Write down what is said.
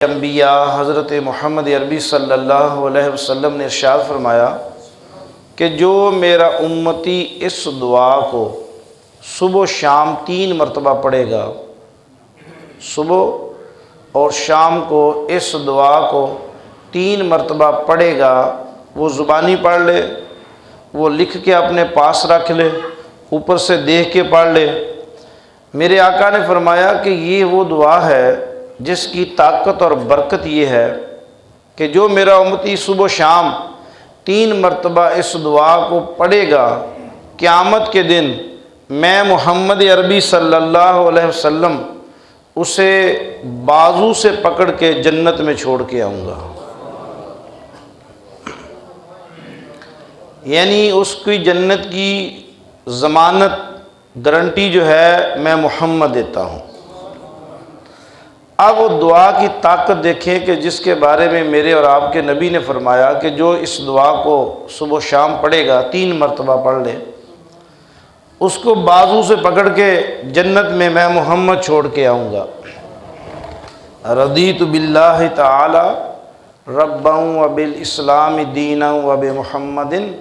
अंबिया हज़रत मोहम्मद अरबी सल्लल्लाहु अलैहि वसल्लम ने इरशाद फरमाया कि जो मेरा उम्मती इस दुआ को सुबह शाम 3 मरतबा पढ़ेगा, सुबह और शाम को इस दुआ को 3 मरतबा पढ़ेगा, वो ज़ुबानी पढ़ ले, वो लिख के अपने पास रख ले, ऊपर से देख के पढ़ ले। मेरे आका ने फरमाया कि ये वो दुआ है जिसकी ताकत और बरकत ये है कि जो मेरा उम्मती सुबह शाम 3 मरतबा इस दुआ को पढ़ेगा, क़यामत के दिन मैं मोहम्मद अरबी सल्लल्लाहु अलैहि वसल्लम उसे बाजू से पकड़ के जन्नत में छोड़ के आऊँगा। यानी उसकी जन्नत की ज़मानत गारंटी जो है मैं मोहम्मद देता हूँ। अब वो दुआ की ताकत देखें कि जिसके बारे में मेरे और आपके नबी ने फरमाया कि जो इस दुआ को सुबह शाम पढ़ेगा, 3 मरतबा पढ़ ले, उसको बाजू से पकड़ के जन्नत में मैं मोहम्मद छोड़ के आऊँगा। रदीतु बिल्लाहि ताला रब्बन व बिल इस्लाम दीना व बि मुहम्मदिन